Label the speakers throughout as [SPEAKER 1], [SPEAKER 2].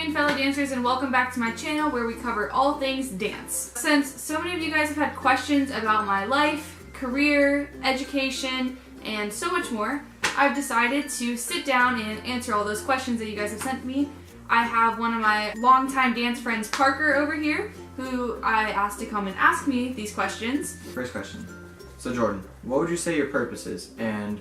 [SPEAKER 1] afternoon, fellow dancers, and welcome back to my channel where we cover all things dance. Since so many of you guys have had questions about my life, career, education, and so much more, I've decided to sit down and answer all those questions that you guys have sent me. I have one of my longtime dance friends, Parker, over here, who I asked to come and ask me these questions.
[SPEAKER 2] First question. So Jordan, what would you say your purpose is, and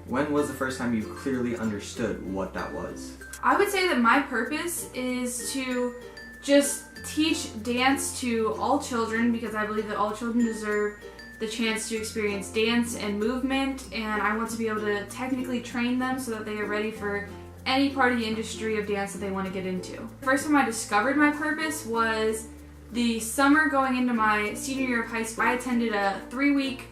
[SPEAKER 2] when was the first time you clearly understood what that was?
[SPEAKER 1] I would say that my purpose is to just teach dance to all children, because I believe that all children deserve the chance to experience dance and movement, and I want to be able to technically train them so that they are ready for any part of the industry of dance that they want to get into. The first time I discovered my purpose was the summer going into my senior year of high school. I attended a 3-week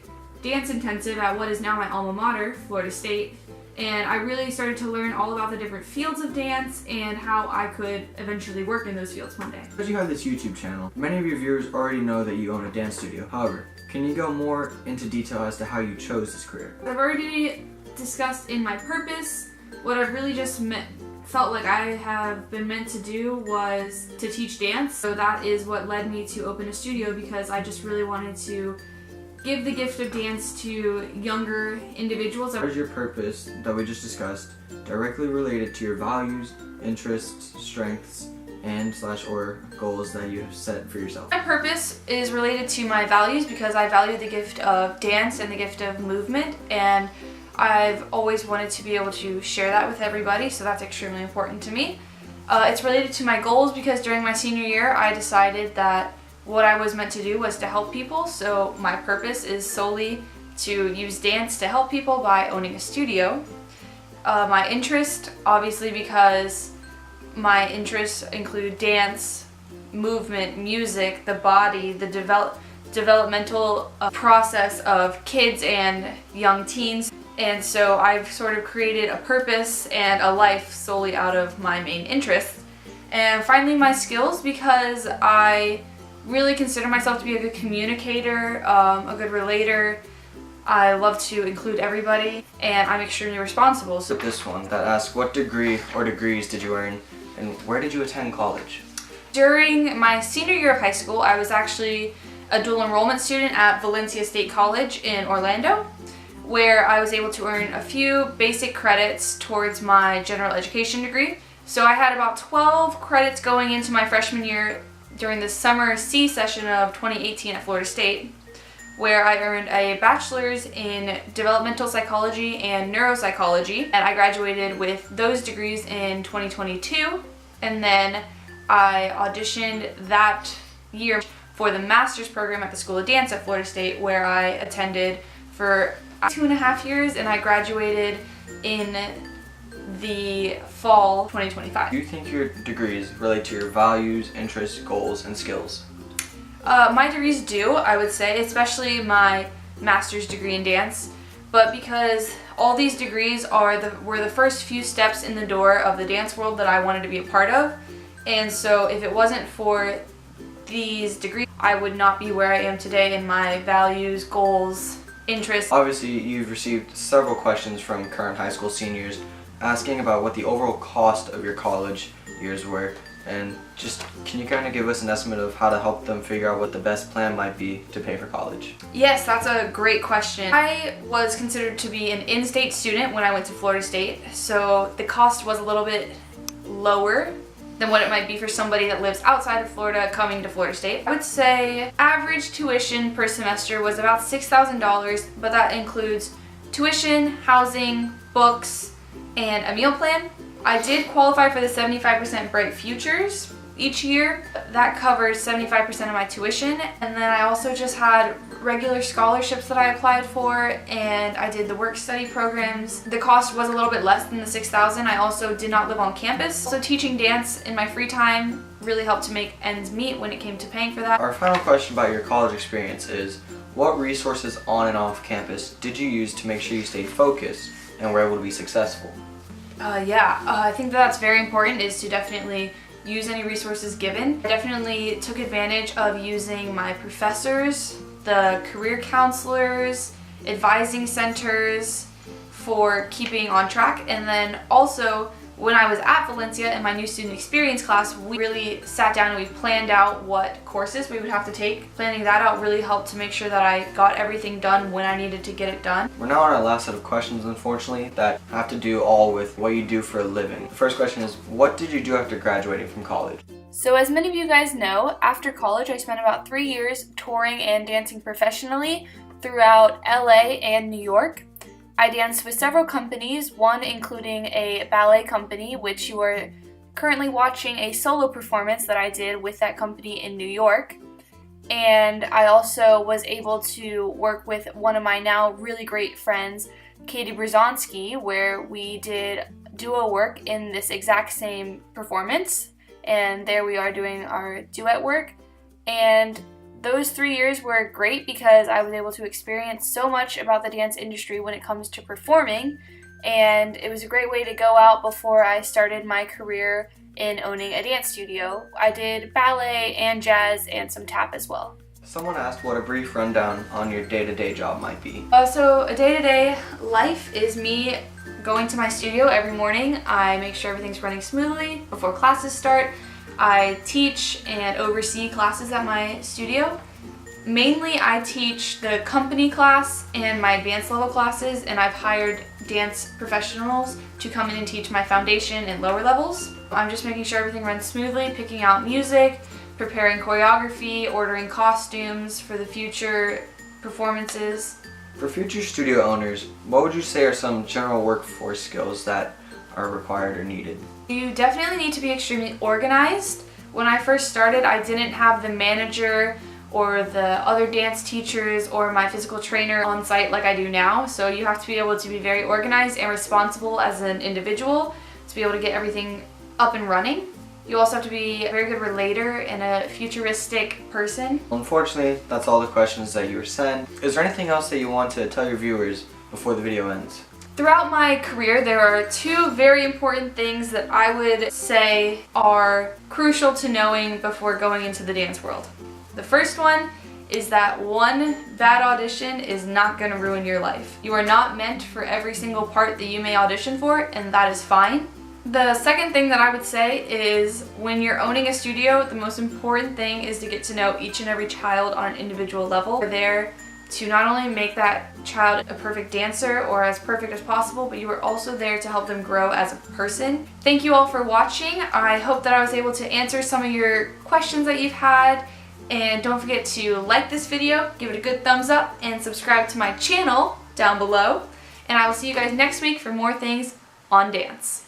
[SPEAKER 1] dance intensive at what is now my alma mater, Florida State, and I really started to learn all about the different fields of dance and how I could eventually work in those fields one day.
[SPEAKER 2] Because you have this YouTube channel, many of your viewers already know that you own a dance studio. However, can you go more into detail as to how you chose this career?
[SPEAKER 1] I've already discussed in my purpose. What I've really just felt like I have been meant to do was to teach dance. So that is what led me to open a studio, because I just really wanted to give the gift of dance to younger individuals.
[SPEAKER 2] How is your purpose that we just discussed directly related to your values, interests, strengths, and/or goals that you have set for yourself?
[SPEAKER 1] My purpose is related to my values because I value the gift of dance and the gift of movement, and I've always wanted to be able to share that with everybody, so that's extremely important to me. It's related to my goals because during my senior year I decided that what I was meant to do was to help people, so my purpose is solely to use dance to help people by owning a studio. My interest, obviously, because my interests include dance, movement, music, the body, the developmental process of kids and young teens. And so I've sort of created a purpose and a life solely out of my main interests. And finally, my skills, because I really consider myself to be a good communicator, a good relator. I love to include everybody, and I'm extremely responsible.
[SPEAKER 2] So this one that asks, what degree or degrees did you earn, and where did you attend college?
[SPEAKER 1] During my senior year of high school, I was actually a dual enrollment student at Valencia State College in Orlando, where I was able to earn a few basic credits towards my general education degree. So I had about 12 credits going into my freshman year during the summer C session of 2018 at Florida State, where I earned a bachelor's in developmental psychology and neuropsychology, and I graduated with those degrees in 2022. And then I auditioned that year for the master's program at the School of Dance at Florida State, where I attended for 2.5 years, and I graduated in the fall 2025.
[SPEAKER 2] Do you think your degrees relate to your values, interests, goals, and skills?
[SPEAKER 1] My degrees do, I would say, especially my master's degree in dance, but because all these degrees were the first few steps in the door of the dance world that I wanted to be a part of, and so if it wasn't for these degrees, I would not be where I am today in my values, goals, interests.
[SPEAKER 2] Obviously, you've received several questions from current high school seniors asking about what the overall cost of your college years were, and just can you kind of give us an estimate of how to help them figure out what the best plan might be to pay for college?
[SPEAKER 1] Yes, that's a great question. I was considered to be an in-state student when I went to Florida State, so the cost was a little bit lower than what it might be for somebody that lives outside of Florida coming to Florida State. I would say average tuition per semester was about $6,000, but that includes tuition, housing, books, and a meal plan. I did qualify for the 75% Bright Futures each year. That covered 75% of my tuition, and then I also just had regular scholarships that I applied for, and I did the work study programs. The cost was a little bit less than the $6,000. I also did not live on campus, so teaching dance in my free time really helped to make ends meet when it came to paying for that.
[SPEAKER 2] Our final question about your college experience is, what resources on and off campus did you use to make sure you stayed focused and were able to be successful?
[SPEAKER 1] I think that's very important, is to definitely use any resources given. I definitely took advantage of using my professors, the career counselors, advising centers for keeping on track, and then also When I was at Valencia in my new student experience class, we really sat down and we planned out what courses we would have to take. Planning that out really helped to make sure that I got everything done when I needed to get it done.
[SPEAKER 2] We're now on our last set of questions, unfortunately, that have to do all with what you do for a living. The first question is, what did you do after graduating from college?
[SPEAKER 1] So as many of you guys know, after college I spent about 3 years touring and dancing professionally throughout LA and New York. I danced with several companies, one including a ballet company, which you are currently watching a solo performance that I did with that company in New York. And I also was able to work with one of my now really great friends, Katie Brzonski, where we did duo work in this exact same performance. And there we are doing our duet work. And those 3 years were great because I was able to experience so much about the dance industry when it comes to performing, and it was a great way to go out before I started my career in owning a dance studio. I did ballet and jazz and some tap as well.
[SPEAKER 2] Someone asked what a brief rundown on your day-to-day job might be.
[SPEAKER 1] So a day-to-day life is me going to my studio every morning. I make sure everything's running smoothly before classes start. I teach and oversee classes at my studio. Mainly I teach the company class and my advanced level classes, and I've hired dance professionals to come in and teach my foundation and lower levels. I'm just making sure everything runs smoothly, picking out music, preparing choreography, ordering costumes for the future performances.
[SPEAKER 2] For future studio owners, what would you say are some general workforce skills that are required or needed?
[SPEAKER 1] You definitely need to be extremely organized. When I first started, I didn't have the manager or the other dance teachers or my physical trainer on site like I do now. So you have to be able to be very organized and responsible as an individual to be able to get everything up and running. You also have to be a very good relator and a futuristic person.
[SPEAKER 2] Unfortunately, that's all the questions that you were sent. Is there anything else that you want to tell your viewers before the video ends?
[SPEAKER 1] Throughout my career, there are 2 very important things that I would say are crucial to knowing before going into the dance world. The first one is that one bad audition is not going to ruin your life. You are not meant for every single part that you may audition for, and that is fine. The second thing that I would say is when you're owning a studio, the most important thing is to get to know each and every child on an individual level. You're there to not only make that child a perfect dancer or as perfect as possible, but you are also there to help them grow as a person. Thank you all for watching. I hope that I was able to answer some of your questions that you've had. And don't forget to like this video, give it a good thumbs up, and subscribe to my channel down below. And I will see you guys next week for more things on dance.